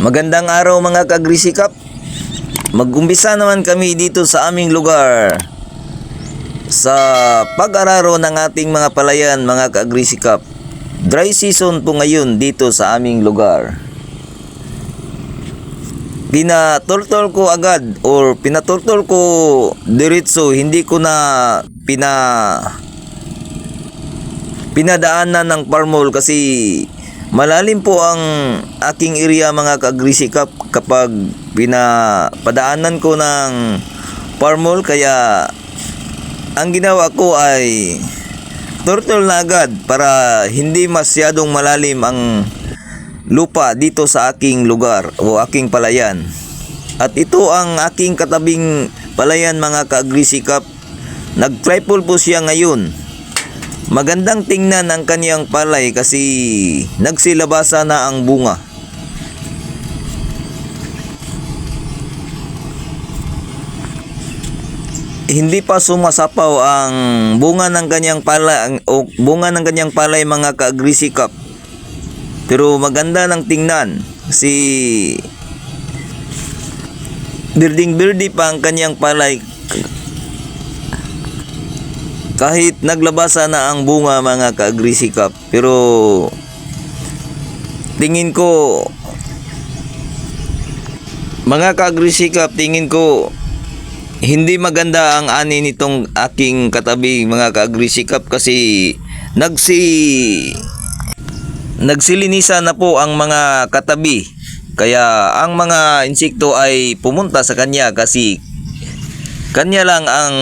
Magandang araw mga ka-agrisikap. Mag-umpisa naman kami dito sa aming lugar sa pag-araro ng ating mga palayan mga ka-agrisikap. Dry season po ngayon dito sa aming lugar. Pinaturtol ko agad or pinaturtol ko diretso, hindi ko na pinadaanan ng parmol kasi malalim po ang aking area mga ka-agrisikap kapag pinapadaanan ko ng parmol, kaya ang ginawa ko ay turtle na agad para hindi masyadong malalim ang lupa dito sa aking lugar o aking palayan. At ito ang aking katabing palayan mga ka-agrisikap. Nag-triple po siya ngayon. Magandang tingnan ang kaniyang palay kasi nagsilabasa na ang bunga. Hindi pa sumasapaw ang bunga ng kaniyang palay o bunga ng kaniyang palay mga ka-agrisikap. Pero maganda ng tingnan kasi birding-birdy pa ang kaniyang palay. Kahit naglabasa na ang bunga mga ka-agrisikap, pero tingin ko mga ka-agrisikap, tingin ko hindi maganda ang ani nitong aking katabi mga ka-agrisikap kasi nagsilinisan na po ang mga katabi, kaya ang mga insekto ay pumunta sa kanya kasi kanya lang ang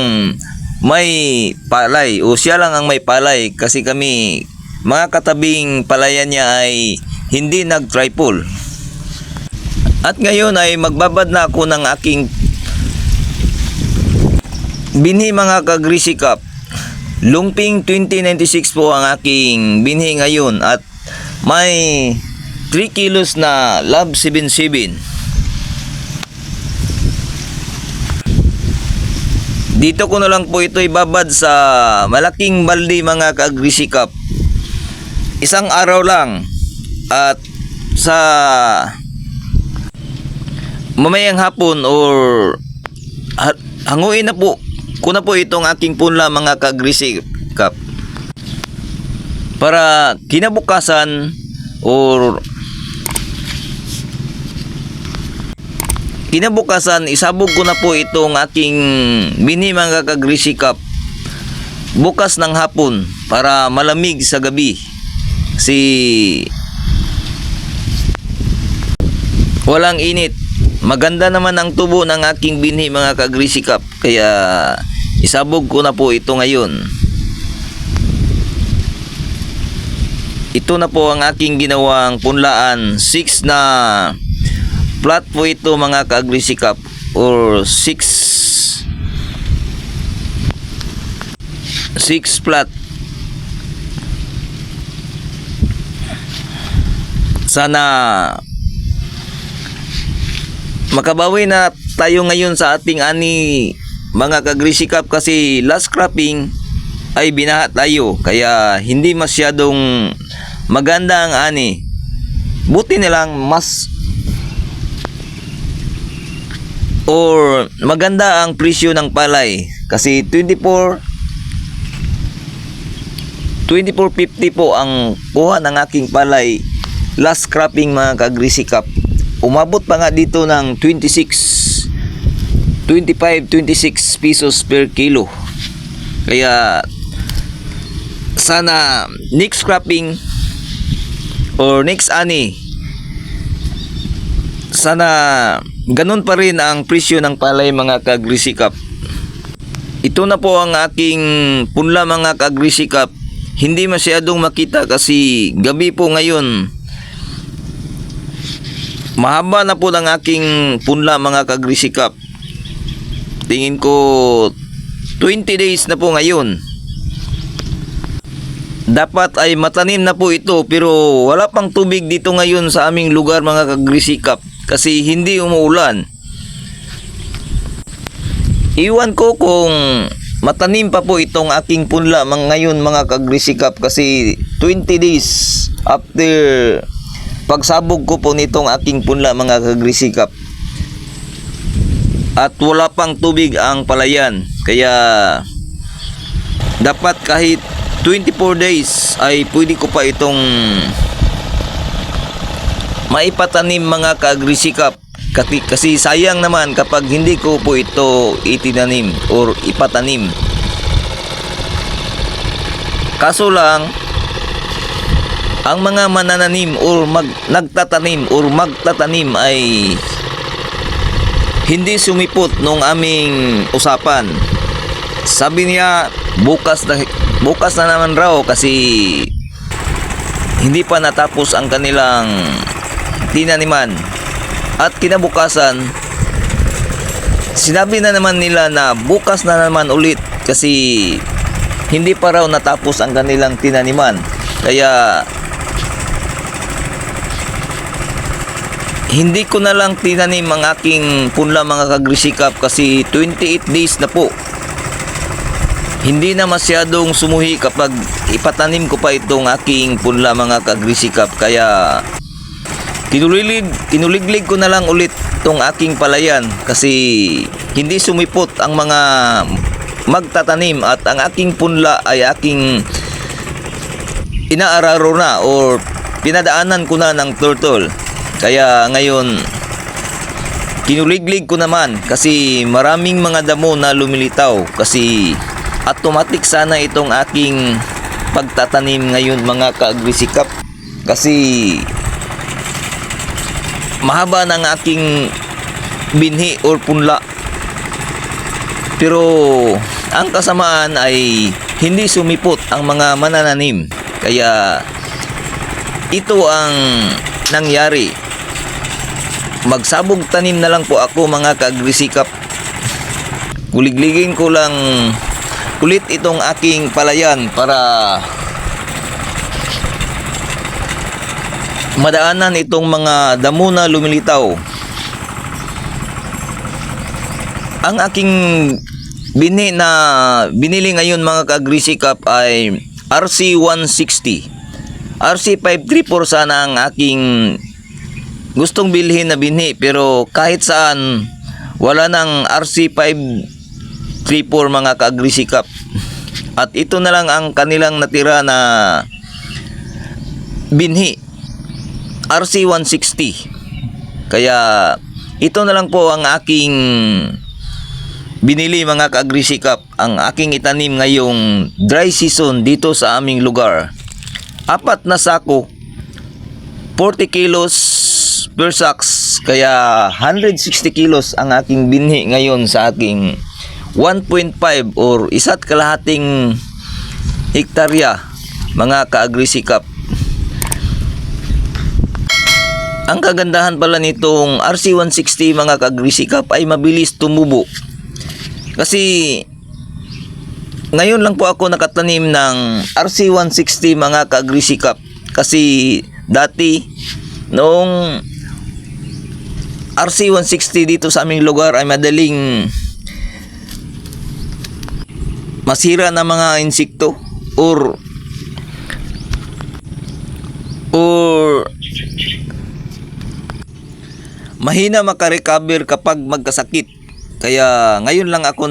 may palay o siya lang ang may palay kasi kami mga katabing palayan niya ay hindi nag-triple. At ngayon ay magbabad na ako ng aking binhi mga ka-agrisikap. Lungping 2096 po ang aking binhi ngayon at may 3 kilos na Lab 77. Dito ko na lang po ito ibabad sa malaking balde mga ka-agrisikap. Isang araw lang at sa mamayang hapon or hanguin na po ko na po itong aking punla mga ka-agrisikap para kinabukasan or isabog ko na po itong aking binhi mga ka-agrisikap bukas ng hapon para malamig sa gabi kasi walang init. Maganda naman ang tubo ng aking binhi mga ka-agrisikap, kaya isabog ko na po ito ngayon. Ito na po ang aking ginawang punlaan. 6 na plat po ito mga ka-agrisikap or 6 plat. Sana makabawi na tayo ngayon sa ating ani mga ka-agrisikap kasi last cropping ay binaha tayo kaya hindi masyadong maganda ang ani. Buti nilang mas or maganda ang presyo ng palay kasi 24.50 po ang kuha ng aking palay last cropping mga ka-agrisikap. Umabot pa nga dito ng 26 pesos per kilo. Kaya sana next cropping or next ani sana ganun pa rin ang presyo ng palay mga ka-agrisikap. Ito na po ang aking punla mga ka-agrisikap. Hindi masyadong makita kasi gabi po ngayon. Mahaba na po ng aking punla mga ka-agrisikap. Tingin ko 20 days na po ngayon. Dapat ay matanim na po ito pero wala pang tubig dito ngayon sa aming lugar mga ka-agrisikap kasi hindi umuulan. Iwan ko kung matanim pa po itong aking punla ngayon mga ka-agrisikap kasi 20 days after pagsabog ko po nitong aking punla mga kagrisikap. At wala pang tubig ang palayan, kaya dapat kahit 24 days ay pwede ko pa itong maipatanim mga kaagrisikap. Kasi sayang naman kapag hindi ko po ito itinanim or ipatanim. Kaso lang, ang mga manananim or nagtatanim or magtatanim ay hindi sumipot nung aming usapan. Sabi niya bukas na naman raw kasi hindi pa natapos ang kanilang tinaniman. At kinabukasan, sinabi na naman nila na bukas na naman ulit kasi hindi pa raw natapos ang kanilang tinaniman. Kaya hindi ko na lang tinanim ang aking punla mga kagrisikap kasi 28 days na po. Hindi na masyadong sumuhi kapag ipatanim ko pa itong aking punla mga kagrisikap. Kaya kinuliglig ko na lang ulit itong aking palayan kasi hindi sumipot ang mga magtatanim at ang aking punla ay aking inaararo na or pinadaanan ko na ng turtle. Kaya ngayon kinuliglig ko naman kasi maraming mga damo na lumilitaw kasi automatic sana itong aking pagtatanim ngayon mga kaagrisikap kasi mahaba ng aking binhi or punla. Pero ang kasamaan ay hindi sumipot ang mga manananim. Kaya ito ang nangyari. Magsabog tanim na lang po ako mga kaagrisikap. Kuligligin ko lang ulit itong aking palayan para madaanan itong mga damo na lumilitaw. Ang aking binhi na binili ngayon mga kaagrisikap ay RC160. RC534 sana ang aking gustong bilhin na binhi, pero kahit saan wala ng RC534 mga kaagrisikap. At ito na lang ang kanilang natira na binhi, RC160. Kaya ito na lang po ang aking binili mga kaagrisikap, ang aking itanim ngayong dry season dito sa aming lugar. 4 na sako, 40 kilos per sacks, kaya 160 kilos ang aking binhi ngayon sa aking 1.5 or 1.5 hektarya mga kaagrisikap. Ang kagandahan pala nitong RC160 mga kaagrisikap ay mabilis tumubo. Kasi ngayon lang po ako nakatanim ng RC160 mga kaagrisikap. Kasi dati noong RC160 dito sa aming lugar ay madaling masira ng mga insekto or mahina makarecover kapag magkasakit. Kaya ngayon lang ako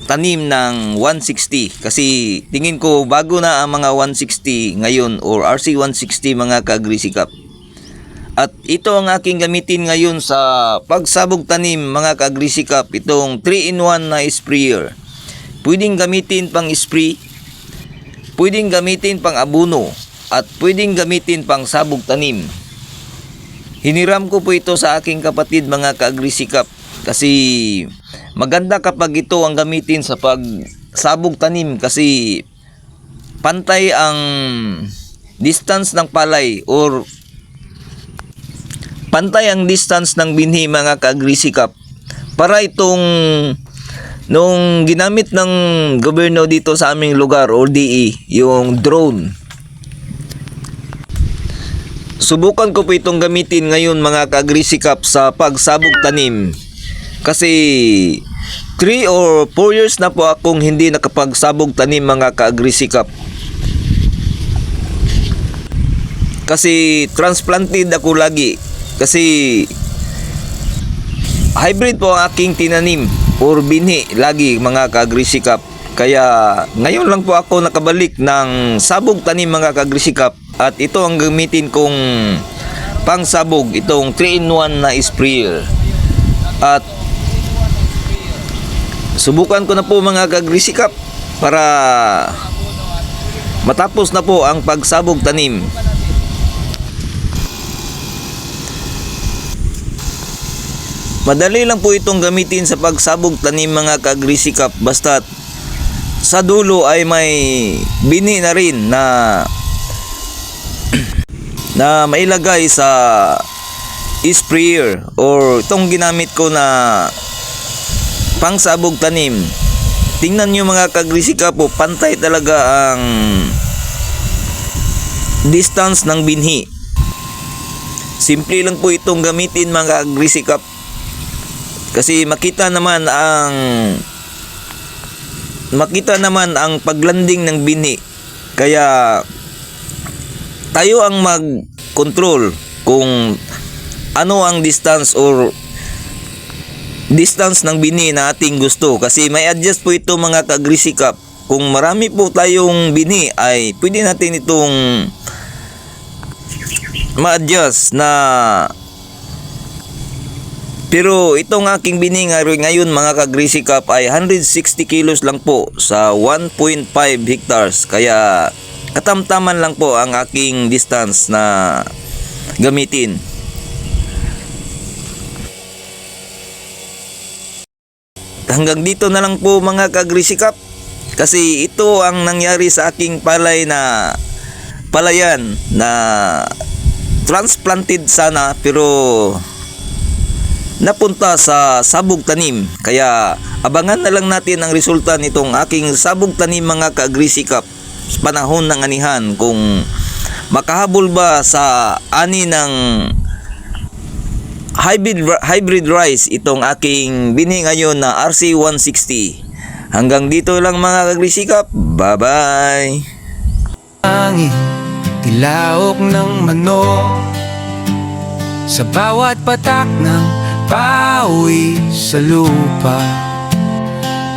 tanim ng 160 kasi tingin ko bago na ang mga 160 ngayon or RC160 mga kaagrisikap. At ito ang aking gamitin ngayon sa pagsabog tanim mga kaagrisikap, itong 3-in-1 na sprayer. Pwedeng gamitin pang spray, pwedeng gamitin pang abono, at pwedeng gamitin pang sabog tanim. Hiniram ko po ito sa aking kapatid mga kaagrisikap kasi maganda kapag ito ang gamitin sa pagsabog tanim kasi pantay ang distance ng palay or pantay ang distance ng binhi mga kaagrisikap. Para itong nung ginamit ng gobyerno dito sa aming lugar or DE, yung drone. Subukan ko po itong gamitin ngayon mga kaagrisikap sa pagsabog tanim. Kasi 3 or 4 years na po akong hindi nakapagsabog tanim mga kaagrisikap. Kasi transplanted ako lagi. Kasi hybrid po ang aking tinanim or binhi lagi mga ka-agrisikap. Kaya ngayon lang po ako nakabalik ng sabog tanim mga ka-agrisikap. At ito ang gamitin kong pangsabog, itong 3-in-1 na sprayer. At subukan ko na po mga ka-agrisikap para matapos na po ang pagsabog tanim. Madali lang po itong gamitin sa pagsabog tanim mga ka-agrisikap, basta sa dulo ay may bini na rin na mailagay sa sprayer or itong ginamit ko na pangsabog tanim. Tingnan nyo mga ka-agrisikap po, pantay talaga ang distance ng binhi. Simple lang po itong gamitin mga ka-agrisikap. Kasi makita naman ang paglanding ng binhi. Kaya tayo ang mag-control kung ano ang distance or distance ng binhi na ating gusto. Kasi may adjust po ito mga ka-agrisikap. Kung marami po tayong binhi ay pwede natin itong ma-adjust na. Pero itong aking binhi ngayon mga ka-agrisikap ay 160 kilos lang po sa 1.5 hectares. Kaya katamtaman lang po ang aking distance na gamitin. Hanggang dito na lang po mga ka-agrisikap. Kasi ito ang nangyari sa aking palayan na transplanted sana pero napunta sa sabog tanim. Kaya abangan na lang natin ang resulta nitong aking sabog tanim mga ka-agrisikap sa panahon ng anihan, kung makahabol ba sa ani ng hybrid rice itong aking binhi ngayon na RC160. Hanggang dito lang mga ka-agrisikap. Bye bye. Angin, tilaok ng manok sa bawat patak ng pawi sa lupa.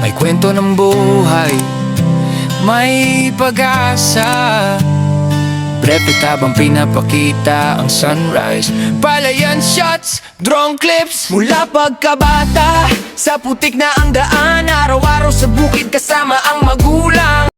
May kwento ng buhay, may pag-asa. Breve tabang pinapakita ang sunrise. Palayan shots, drone clips. Mula pagkabata, sa putik na ang daan. Araw-araw sa bukid kasama ang magulang.